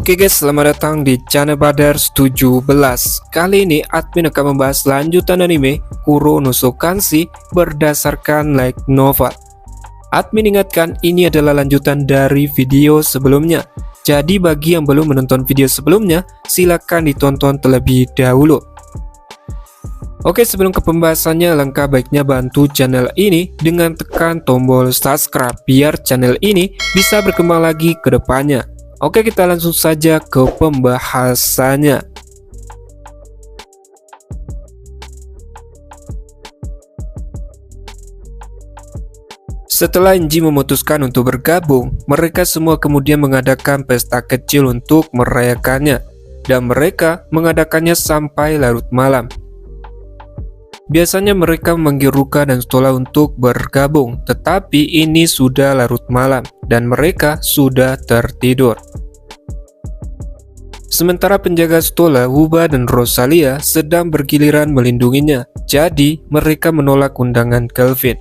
Oke guys, selamat datang di channel Brothers 17. Kali ini admin akan membahas lanjutan anime Kuronoso Kanshi berdasarkan light novel. Admin ingatkan ini adalah lanjutan dari video sebelumnya. Jadi bagi yang belum menonton video sebelumnya, silakan ditonton terlebih dahulu. Oke, sebelum ke pembahasannya, alangkah baiknya bantu channel ini dengan tekan tombol subscribe biar channel ini bisa berkembang lagi ke depannya. Oke, kita langsung saja ke pembahasannya. Setelah Enji memutuskan untuk bergabung, mereka semua kemudian mengadakan pesta kecil untuk merayakannya, dan mereka mengadakannya sampai larut malam. Biasanya mereka memanggil Ruka dan Stola untuk bergabung, tetapi ini sudah larut malam dan mereka sudah tertidur. Sementara penjaga Stola, Wuba dan Rosalia sedang bergiliran melindunginya, jadi mereka menolak undangan Kelvin.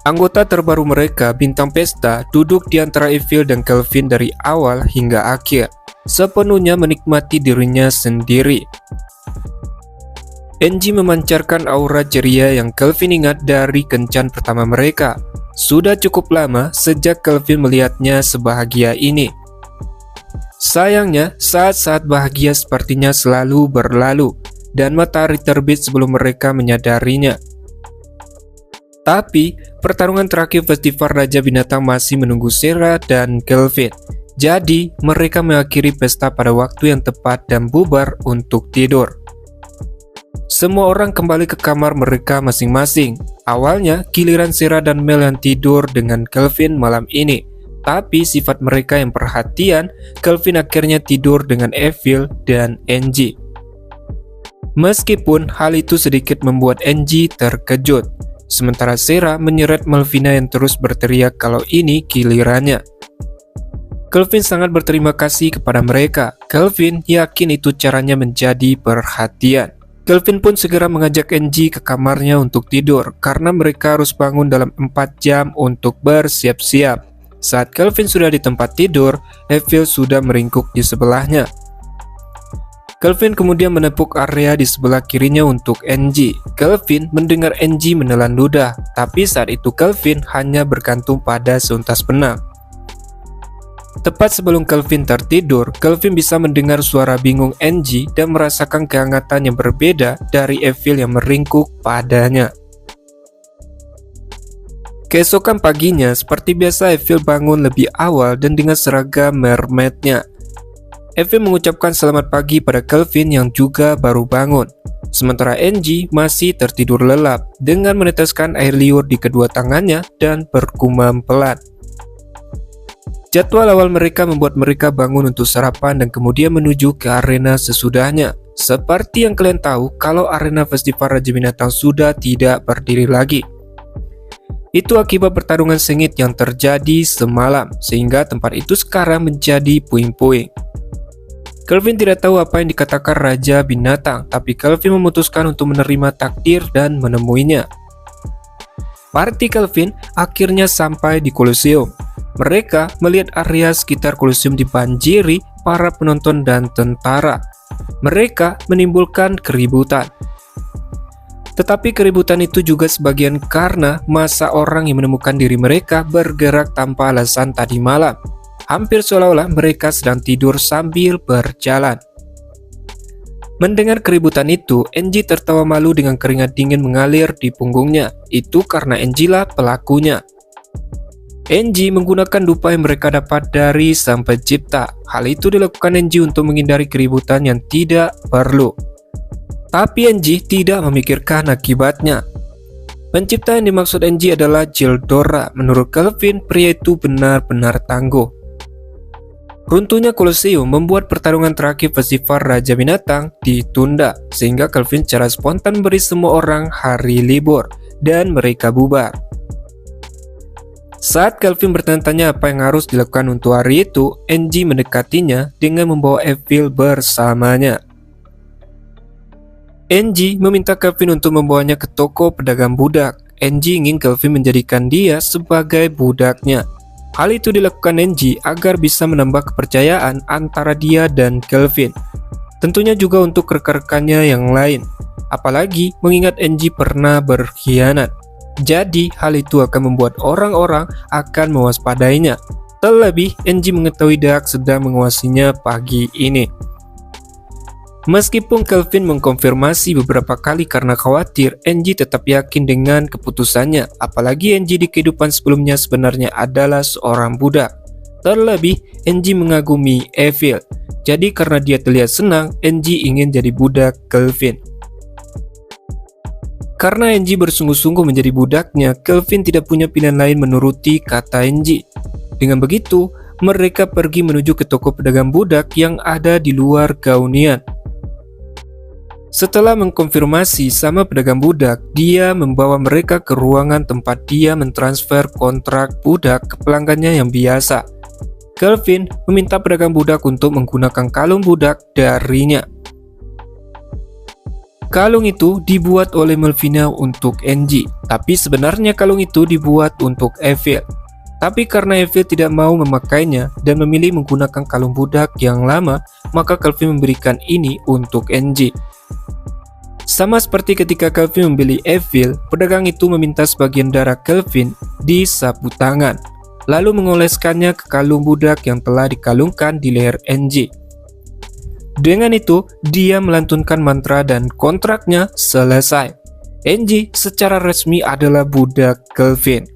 Anggota terbaru mereka, Bintang Pesta, duduk di antara Evil dan Kelvin dari awal hingga akhir, sepenuhnya menikmati dirinya sendiri. Enji memancarkan aura ceria yang Kelvin ingat dari kencan pertama mereka. Sudah cukup lama sejak Kelvin melihatnya sebahagia ini. Sayangnya, saat-saat bahagia sepertinya selalu berlalu, dan matahari terbit sebelum mereka menyadarinya. Tapi, pertarungan terakhir Festival Raja Binatang masih menunggu Sera dan Kelvin. Jadi, mereka mengakhiri pesta pada waktu yang tepat dan bubar untuk tidur. Semua orang kembali ke kamar mereka masing-masing. Awalnya, giliran Sera dan Mel yang tidur dengan Kelvin malam ini. Tapi sifat mereka yang perhatian, Kelvin akhirnya tidur dengan Evil dan Enji. Meskipun hal itu sedikit membuat Enji terkejut. Sementara Sera menyeret Melvina yang terus berteriak kalau ini gilirannya. Kelvin sangat berterima kasih kepada mereka. Kelvin yakin itu caranya menjadi perhatian. Kelvin pun segera mengajak Enji ke kamarnya untuk tidur karena mereka harus bangun dalam 4 jam untuk bersiap-siap. Saat Kelvin sudah di tempat tidur, Evil sudah meringkuk di sebelahnya. Kelvin kemudian menepuk area di sebelah kirinya untuk Enji. Kelvin mendengar Enji menelan ludah, tapi saat itu Kelvin hanya bergantung pada seuntas benang. Tepat sebelum Kelvin tertidur, Kelvin bisa mendengar suara bingung Enji dan merasakan kehangatan yang berbeda dari Evil yang meringkuk padanya. Keesokan paginya, seperti biasa Evil bangun lebih awal dan dengan seragam mermaidnya. Evil mengucapkan selamat pagi pada Kelvin yang juga baru bangun. Sementara Enji masih tertidur lelap dengan meneteskan air liur di kedua tangannya dan bergumam pelan. Jadwal awal mereka membuat mereka bangun untuk sarapan dan kemudian menuju ke arena sesudahnya. Seperti yang kalian tahu, kalau arena Festival Raja Binatang sudah tidak berdiri lagi. Itu akibat pertarungan sengit yang terjadi semalam, sehingga tempat itu sekarang menjadi puing-puing. Kelvin tidak tahu apa yang dikatakan Raja Binatang, tapi Kelvin memutuskan untuk menerima takdir dan menemuinya. Party Kelvin akhirnya sampai di Colosseum. Mereka melihat area sekitar Colosseum dibanjiri para penonton dan tentara. Mereka menimbulkan keributan. Tetapi keributan itu juga sebagian karena massa orang yang menemukan diri mereka bergerak tanpa alasan tadi malam. Hampir seolah-olah mereka sedang tidur sambil berjalan. Mendengar keributan itu, Enji tertawa malu dengan keringat dingin mengalir di punggungnya. Itu karena Enji lah pelakunya. Enji menggunakan dupa yang mereka dapat dari Sang Pencipta. Hal itu dilakukan Enji untuk menghindari keributan yang tidak perlu. Tapi Enji tidak memikirkan akibatnya. Pencipta yang dimaksud Enji adalah Gildora. Menurut Kelvin, pria itu benar-benar tangguh. Runtuhnya Colosseum membuat pertarungan terakhir Festival Raja Binatang ditunda, sehingga Kelvin secara spontan beri semua orang hari libur, dan mereka bubar. Saat Kelvin bertanya-tanya apa yang harus dilakukan untuk hari itu, Enji mendekatinya dengan membawa Evil bersamanya. Enji meminta Kelvin untuk membawanya ke toko pedagang budak. Enji ingin Kelvin menjadikan dia sebagai budaknya. Hal itu dilakukan Enji agar bisa menambah kepercayaan antara dia dan Kelvin. Tentunya juga untuk rekan-rekannya yang lain. Apalagi mengingat Enji pernah berkhianat. Jadi hal itu akan membuat orang-orang akan mewaspadainya. Terlebih Enji mengetahui Dark sedang menguasainya pagi ini. Meskipun Kelvin mengkonfirmasi beberapa kali karena khawatir, Enji tetap yakin dengan keputusannya. Apalagi Enji di kehidupan sebelumnya sebenarnya adalah seorang budak. Terlebih, Enji mengagumi Evil. Jadi karena dia terlihat senang, Enji ingin jadi budak Kelvin. Karena Enji bersungguh-sungguh menjadi budaknya, Kelvin tidak punya pilihan lain menuruti kata Enji. Dengan begitu, mereka pergi menuju ke toko pedagang budak yang ada di luar Gaunian. Setelah mengkonfirmasi sama pedagang budak, dia membawa mereka ke ruangan tempat dia mentransfer kontrak budak ke pelanggannya yang biasa. Kelvin meminta pedagang budak untuk menggunakan kalung budak darinya. Kalung itu dibuat oleh Melvina untuk Enji, tapi sebenarnya kalung itu dibuat untuk Evil. Tapi karena Evil tidak mau memakainya dan memilih menggunakan kalung budak yang lama, maka Kelvin memberikan ini untuk Enji. Sama seperti ketika Kelvin membeli Evil, pedagang itu meminta sebagian darah Kelvin di sapu tangan, lalu mengoleskannya ke kalung budak yang telah dikalungkan di leher Enji. Dengan itu, dia melantunkan mantra dan kontraknya selesai. Enji secara resmi adalah budak Kelvin.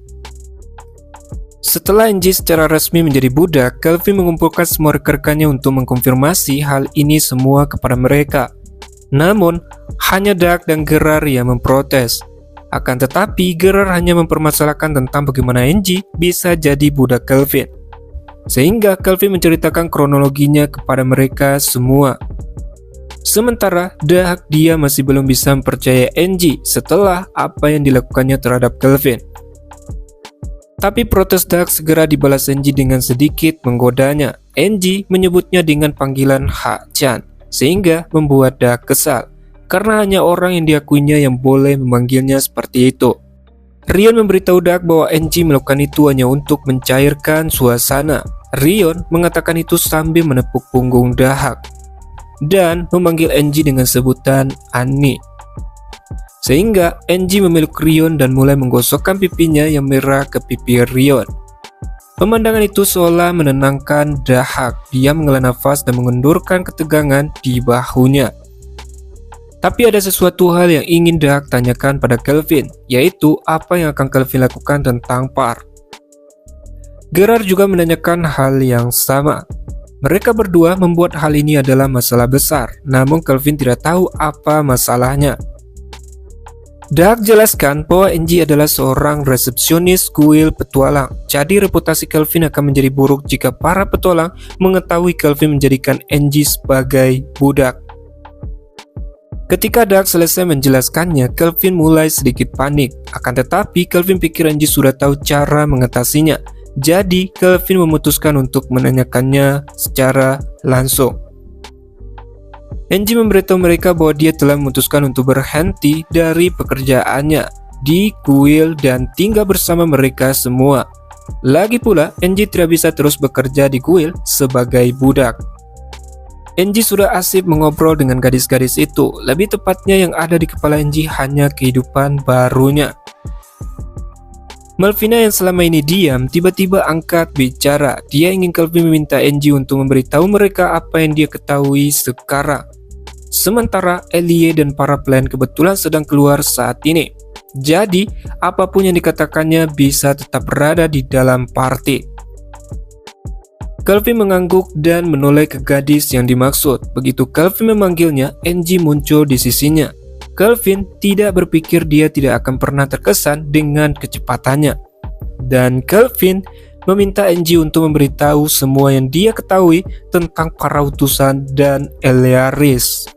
Setelah Enji secara resmi menjadi budak, Kelvin mengumpulkan semua rekan-rekannya untuk mengkonfirmasi hal ini semua kepada mereka. Namun, hanya Dark dan Gerard yang memprotes. Akan tetapi, Gerard hanya mempermasalahkan tentang bagaimana Enji bisa jadi budak Kelvin. Sehingga Kelvin menceritakan kronologinya kepada mereka semua. Sementara Dark dia masih belum bisa mempercayai Enji setelah apa yang dilakukannya terhadap Kelvin. Tapi protes Dark segera dibalas Enji dengan sedikit menggodanya. Enji menyebutnya dengan panggilan Hak-chan, sehingga membuat Dark kesal, karena hanya orang yang diakuinya yang boleh memanggilnya seperti itu. Rion memberitahu Dark bahwa Enji melakukan itu hanya untuk mencairkan suasana. Rion mengatakan itu sambil menepuk punggung Dark dan memanggil Enji dengan sebutan Annie. Sehingga Enji memeluk Rion dan mulai menggosokkan pipinya yang merah ke pipi Rion. Pemandangan itu seolah menenangkan Dark. Dia menghela nafas dan mengendurkan ketegangan di bahunya. Tapi ada sesuatu hal yang ingin Dark tanyakan pada Kelvin, yaitu apa yang akan Kelvin lakukan tentang Park. Gerard juga menanyakan hal yang sama. Mereka berdua membuat hal ini adalah masalah besar, namun Kelvin tidak tahu apa masalahnya. Dark jelaskan bahwa Enji adalah seorang resepsionis kuil petualang, jadi reputasi Kelvin akan menjadi buruk jika para petualang mengetahui Kelvin menjadikan Enji sebagai budak. Ketika Dark selesai menjelaskannya, Kelvin mulai sedikit panik. Akan tetapi, Kelvin pikir Enji sudah tahu cara mengatasinya. Jadi, Kelvin memutuskan untuk menanyakannya secara langsung. Enji memberitahu mereka bahwa dia telah memutuskan untuk berhenti dari pekerjaannya di kuil dan tinggal bersama mereka semua. Lagi pula, Enji tidak bisa terus bekerja di kuil sebagai budak. Enji sudah asik mengobrol dengan gadis-gadis itu. Lebih tepatnya yang ada di kepala Enji hanya kehidupan barunya. Melvina yang selama ini diam tiba-tiba angkat bicara. Dia ingin Kelvin meminta Enji untuk memberitahu mereka apa yang dia ketahui sekarang. Sementara Elie dan para pelayan kebetulan sedang keluar saat ini. Jadi, apapun yang dikatakannya bisa tetap berada di dalam party. Kelvin mengangguk dan menoleh ke gadis yang dimaksud. Begitu Kelvin memanggilnya, Enji muncul di sisinya. Kelvin tidak berpikir dia tidak akan pernah terkesan dengan kecepatannya. Dan Kelvin meminta Enji untuk memberitahu semua yang dia ketahui tentang para utusan dan Elearis.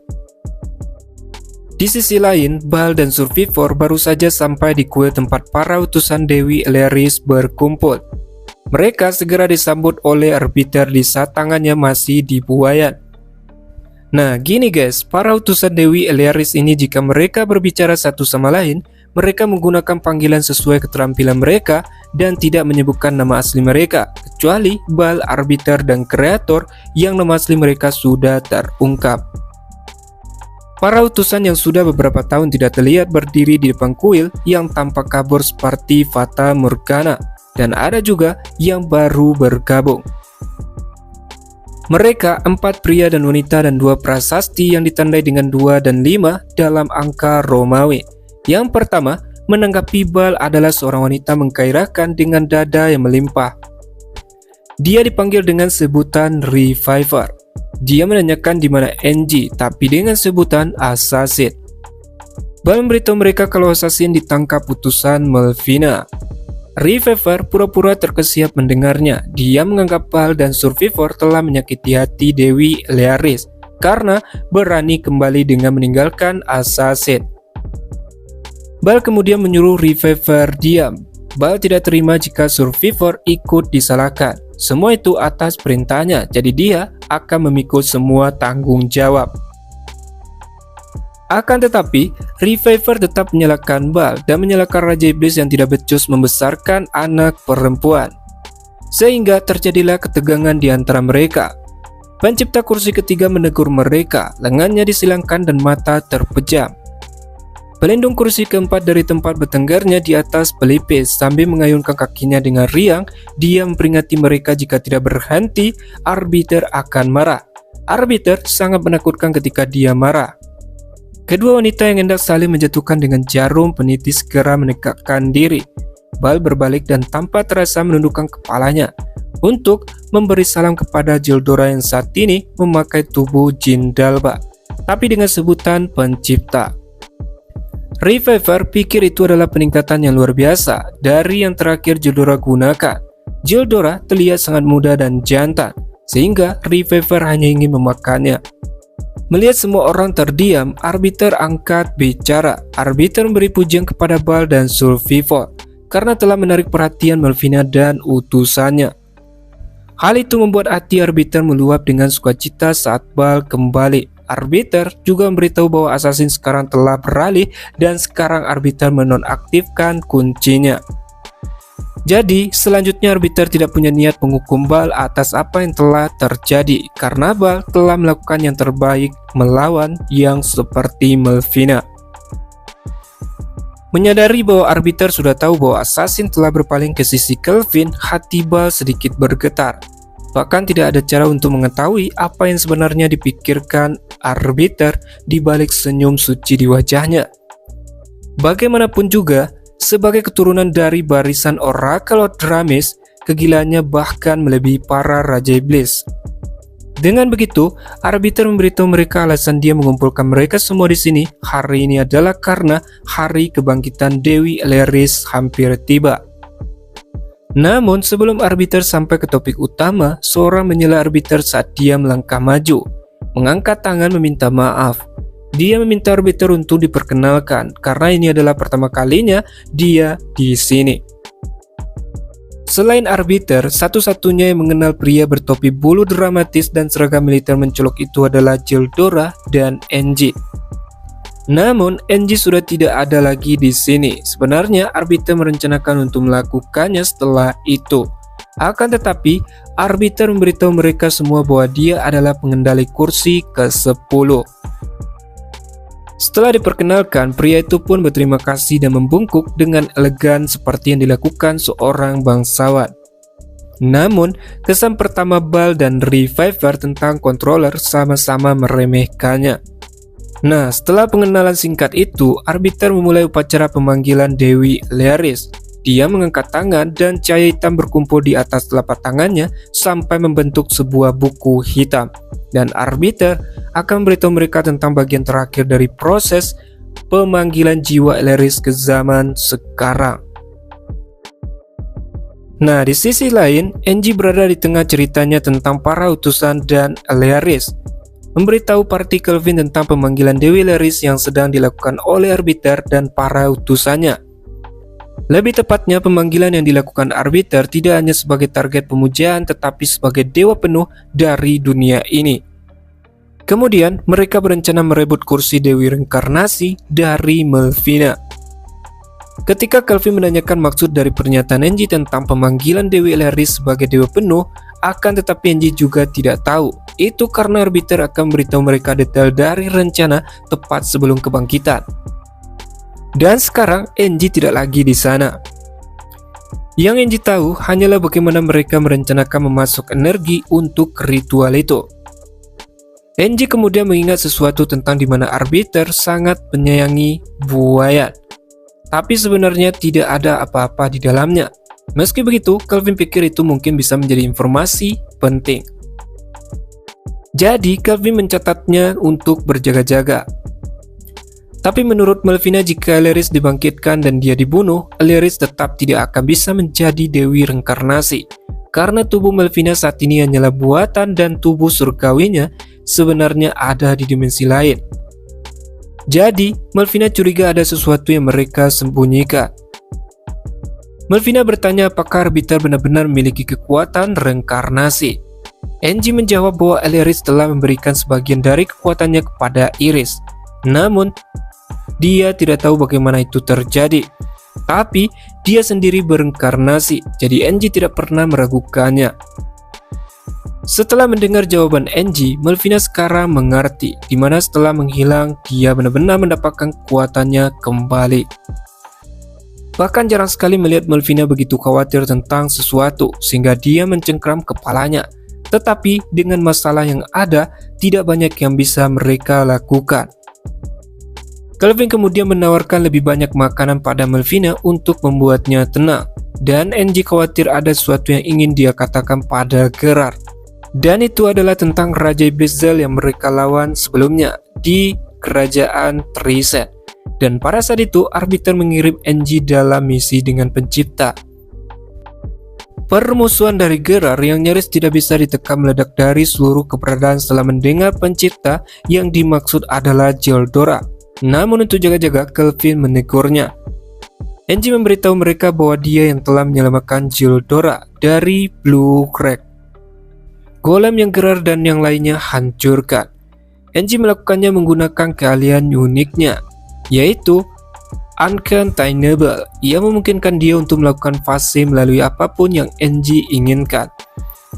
Di sisi lain, Bal dan Survivor baru saja sampai di kuil tempat para utusan Dewi Elearis berkumpul. Mereka segera disambut oleh arbiter di saat tangannya masih di buayan. Nah, gini guys, para utusan Dewi Elearis ini jika mereka berbicara satu sama lain, mereka menggunakan panggilan sesuai keterampilan mereka dan tidak menyebutkan nama asli mereka, kecuali Bal, arbiter, dan kreator yang nama asli mereka sudah terungkap. Para utusan yang sudah beberapa tahun tidak terlihat berdiri di depan kuil yang tampak kabur seperti Fata Morgana, dan ada juga yang baru bergabung. Mereka 4 pria dan wanita dan 2 prasasti yang ditandai dengan 2 dan 5 dalam angka Romawi. Yang pertama, menanggapi Bal adalah seorang wanita menggairahkan dengan dada yang melimpah. Dia dipanggil dengan sebutan Reviver. Dia menanyakan di mana NG, tapi dengan sebutan Assassin. Bal memberitahu mereka kalau Assassin ditangkap utusan Melvina. Reviver pura-pura terkesiap mendengarnya. Dia menganggap Bal dan Survivor telah menyakiti hati Dewi Learis karena berani kembali dengan meninggalkan Assassin. Bal kemudian menyuruh Reviver diam. Bal tidak terima jika Survivor ikut disalahkan. Semua itu atas perintahnya, jadi dia akan memikul semua tanggung jawab. Akan tetapi, Reviver tetap menyalahkan Bal dan menyalahkan Raja Iblis yang tidak becus membesarkan anak perempuan. Sehingga terjadilah ketegangan di antara mereka. Pencipta kursi ketiga menegur mereka, lengannya disilangkan dan mata terpejam. Pelindung kursi keempat dari tempat bertenggarnya di atas pelipis sambil mengayunkan kakinya dengan riang. Dia memperingati mereka jika tidak berhenti, arbiter akan marah. Arbiter sangat menakutkan ketika dia marah. Kedua wanita yang hendak saling menjatuhkan dengan jarum peniti segera menegakkan diri. Bal berbalik dan tanpa terasa menundukkan kepalanya untuk memberi salam kepada Jildora yang saat ini memakai tubuh Jindalba, tapi dengan sebutan pencipta. Reviver pikir itu adalah peningkatan yang luar biasa dari yang terakhir Jildora gunakan. Jildora terlihat sangat muda dan jantan, sehingga Reviver hanya ingin memakannya. Melihat semua orang terdiam, arbiter angkat bicara. Arbiter memberi pujian kepada Bal dan Survivor karena telah menarik perhatian Melvina dan utusannya. Hal itu membuat hati arbiter meluap dengan sukacita saat Bal kembali. Arbiter juga memberitahu bahwa Assassin sekarang telah beralih dan sekarang arbiter menonaktifkan kuncinya. Jadi, selanjutnya arbiter tidak punya niat menghukum Bal atas apa yang telah terjadi karena Bal telah melakukan yang terbaik melawan yang seperti Melvina. Menyadari bahwa arbiter sudah tahu bahwa Assassin telah berpaling ke sisi Kelvin, hati Bal sedikit bergetar. Bahkan tidak ada cara untuk mengetahui apa yang sebenarnya dipikirkan arbiter di balik senyum suci di wajahnya. Bagaimanapun juga, sebagai keturunan dari barisan Oracle Dramis, kegilaannya bahkan melebihi para Raja Iblis. Dengan begitu, arbiter memberitahu mereka alasan dia mengumpulkan mereka semua di sini hari ini adalah karena hari kebangkitan Dewi Learis hampir tiba. Namun sebelum arbiter sampai ke topik utama, seorang menyela arbiter saat dia melangkah maju, mengangkat tangan meminta maaf. Dia meminta arbiter untuk diperkenalkan karena ini adalah pertama kalinya dia di sini. Selain arbiter, satu-satunya yang mengenal pria bertopi bulu dramatis dan seragam militer mencolok itu adalah Jildora dan NG. Namun, NG sudah tidak ada lagi di sini. Sebenarnya, arbiter merencanakan untuk melakukannya setelah itu. Akan tetapi, arbiter memberitahu mereka semua bahwa dia adalah pengendali kursi ke-10. Setelah diperkenalkan, pria itu pun berterima kasih dan membungkuk dengan elegan seperti yang dilakukan seorang bangsawan. Namun, kesan pertama Bal dan Reviver tentang controller sama-sama meremehkannya. Nah, setelah pengenalan singkat itu, arbiter memulai upacara pemanggilan Dewi Learis. Dia mengangkat tangan dan cahaya hitam berkumpul di atas telapak tangannya sampai membentuk sebuah buku hitam. Dan arbiter akan memberitahu mereka tentang bagian terakhir dari proses pemanggilan jiwa Learis ke zaman sekarang. Nah, di sisi lain, NG berada di tengah ceritanya tentang para utusan dan Learis, memberitahu party Kelvin tentang pemanggilan Dewi Learis yang sedang dilakukan oleh arbiter dan para utusannya. Lebih tepatnya, pemanggilan yang dilakukan arbiter tidak hanya sebagai target pemujaan tetapi sebagai dewa penuh dari dunia ini. Kemudian, mereka berencana merebut kursi Dewi Reinkarnasi dari Melvina. Ketika Kelvin menanyakan maksud dari pernyataan Angie tentang pemanggilan Dewi Elleris sebagai dewa penuh, akan tetapi Angie juga tidak tahu. Itu karena arbiter akan memberitahu mereka detail dari rencana tepat sebelum kebangkitan. Dan sekarang Angie tidak lagi di sana. Yang Angie tahu hanyalah bagaimana mereka merencanakan memasuk energi untuk ritual itu. Angie kemudian mengingat sesuatu tentang di mana arbiter sangat menyayangi buaya. Tapi sebenarnya tidak ada apa-apa di dalamnya. Meski begitu, Kelvin pikir itu mungkin bisa menjadi informasi penting. Jadi, Kelvin mencatatnya untuk berjaga-jaga. Tapi menurut Melvina, jika Elleris dibangkitkan dan dia dibunuh, Elleris tetap tidak akan bisa menjadi dewi reinkarnasi. Karena tubuh Melvina saat ini hanyalah buatan dan tubuh surgawinya sebenarnya ada di dimensi lain. Jadi, Melvina curiga ada sesuatu yang mereka sembunyikan. Melvina bertanya apakah arbiter benar-benar memiliki kekuatan reinkarnasi. Angie menjawab bahwa Elleris telah memberikan sebagian dari kekuatannya kepada Iris. Namun, dia tidak tahu bagaimana itu terjadi. Tapi, dia sendiri bereinkarnasi, jadi Angie tidak pernah meragukannya. Setelah mendengar jawaban Angie, Melvina sekarang mengerti di mana setelah menghilang, dia benar-benar mendapatkan kekuatannya kembali. Bahkan jarang sekali melihat Melvina begitu khawatir tentang sesuatu, sehingga dia mencengkram kepalanya. Tetapi dengan masalah yang ada, tidak banyak yang bisa mereka lakukan. Kelvin kemudian menawarkan lebih banyak makanan pada Melvina untuk membuatnya tenang. Dan Angie khawatir ada sesuatu yang ingin dia katakan pada Gerard. Dan itu adalah tentang Raja Iblis Zal yang mereka lawan sebelumnya di kerajaan Triset. Dan pada saat itu, arbiter mengirim Angie dalam misi dengan pencipta. Permusuhan dari Gerard yang nyaris tidak bisa ditekan meledak dari seluruh keberadaan setelah mendengar pencipta yang dimaksud adalah Jeldora. Namun untuk jaga-jaga, Kelvin menegurnya. Angie memberitahu mereka bahwa dia yang telah menyelamatkan Jeldora dari Blue Crack. Golem yang Gerard dan yang lainnya hancurkan. Angie melakukannya menggunakan keahlian uniknya, yaitu Uncontainable, yang memungkinkan dia untuk melakukan fase melalui apapun yang Angie inginkan.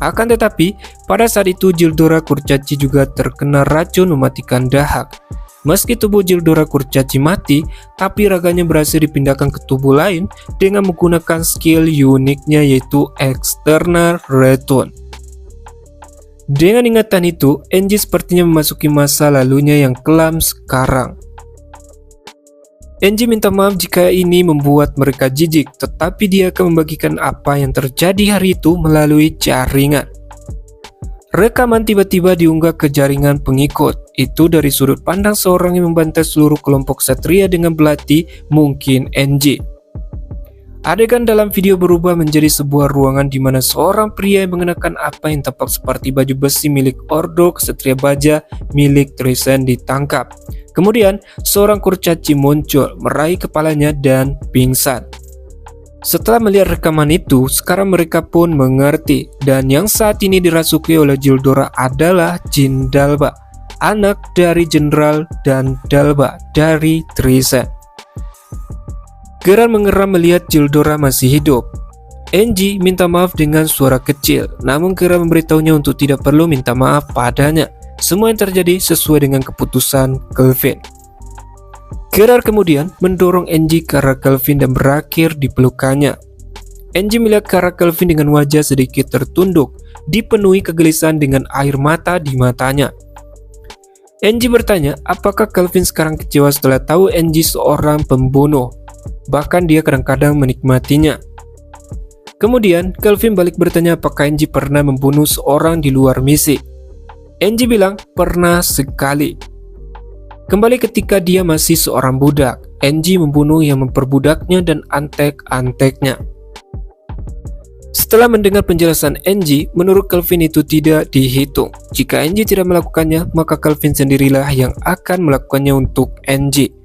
Akan tetapi, pada saat itu Jeldora Kurcaci juga terkena racun mematikan dahak. Meski tubuh Jeldora Kurcaci mati, tapi raganya berhasil dipindahkan ke tubuh lain dengan menggunakan skill uniknya, yaitu External Return. Dengan ingatan itu, Angie sepertinya memasuki masa lalunya yang kelam sekarang. Angie minta maaf jika ini membuat mereka jijik, tetapi dia akan membagikan apa yang terjadi hari itu melalui jaringan. Rekaman tiba-tiba diunggah ke jaringan pengikut. Itu dari sudut pandang seorang yang membantai seluruh kelompok Ksatria dengan belati, mungkin Angie. Adegan dalam video berubah menjadi sebuah ruangan di mana seorang pria yang mengenakan apa yang tampak seperti baju besi milik Ordo Ksatria Baja milik Trisen ditangkap. Kemudian, seorang kurcaci muncul, meraih kepalanya dan pingsan. Setelah melihat rekaman itu, sekarang mereka pun mengerti, dan yang saat ini dirasuki oleh Jeldora adalah Jin Dalba, anak dari Jenderal dan Dalba dari Trisen. Gerard mengeram melihat Jeldora masih hidup. Angie minta maaf dengan suara kecil, namun Gerard memberitahunya untuk tidak perlu minta maaf padanya. Semua yang terjadi sesuai dengan keputusan Kelvin. Gerard kemudian mendorong Angie ke arah Kelvin dan berakhir di pelukannya. Angie melihat ke arah Kelvin dengan wajah sedikit tertunduk, dipenuhi kegelisahan dengan air mata di matanya. Angie bertanya apakah Kelvin sekarang kecewa setelah tahu Angie seorang pembunuh. Bahkan dia kadang-kadang menikmatinya. Kemudian Kelvin balik bertanya apakah Angie pernah membunuh seorang di luar misi. Angie bilang pernah sekali. Kembali ketika dia masih seorang budak, Angie membunuh yang memperbudaknya dan antek-anteknya. Setelah mendengar penjelasan Angie, menurut Kelvin itu tidak dihitung. Jika Angie tidak melakukannya, maka Kelvin sendirilah yang akan melakukannya untuk Angie.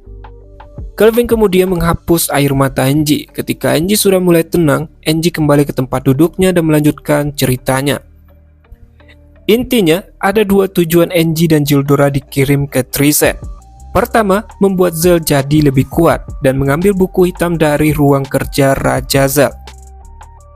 Kelvin kemudian menghapus air mata Angie. Ketika Angie sudah mulai tenang, Angie kembali ke tempat duduknya dan melanjutkan ceritanya. Intinya, ada dua tujuan Angie dan Jeldora dikirim ke Trisen. Pertama, membuat Zal jadi lebih kuat dan mengambil buku hitam dari ruang kerja Raja Zal.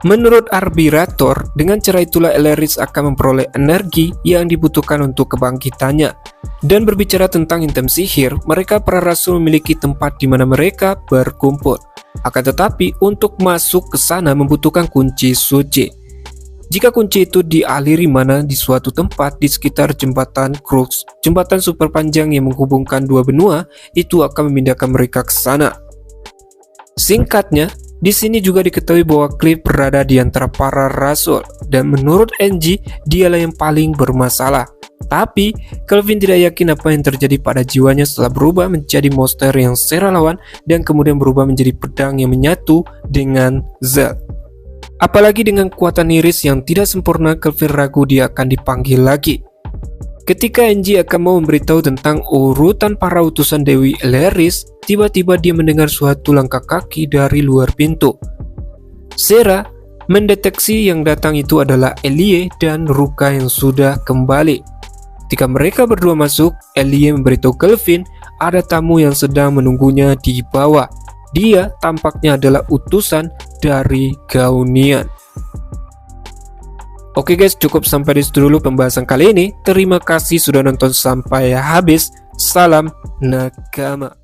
Menurut Arbirator, dengan cara itulah Elleris akan memperoleh energi yang dibutuhkan untuk kebangkitannya. Dan berbicara tentang item sihir, mereka para rasul memiliki tempat di mana mereka berkumpul. Akan tetapi, untuk masuk ke sana membutuhkan kunci suci. Jika kunci itu dialiri mana di suatu tempat di sekitar jembatan Crux, jembatan super panjang yang menghubungkan dua benua, itu akan memindahkan mereka ke sana. Singkatnya, di sini juga diketahui bahwa Cliff berada di antara para rasul, dan menurut Angie, dialah yang paling bermasalah. Tapi, Kelvin tidak yakin apa yang terjadi pada jiwanya setelah berubah menjadi monster yang Sera lawan dan kemudian berubah menjadi pedang yang menyatu dengan Zal. Apalagi dengan kekuatan Iris yang tidak sempurna, Kelvin ragu dia akan dipanggil lagi. Ketika Angie akan mau memberitahu tentang urutan para utusan Dewi Elleris, tiba-tiba dia mendengar suatu langkah kaki dari luar pintu. Sera mendeteksi yang datang itu adalah Elie dan Ruka yang sudah kembali. Ketika mereka berdua masuk, Elie memberitahu Kelvin ada tamu yang sedang menunggunya di bawah. Dia tampaknya adalah utusan dari Gaunian. Oke guys, cukup sampai di situ dulu pembahasan kali ini. Terima kasih sudah nonton sampai habis. Salam Nakama.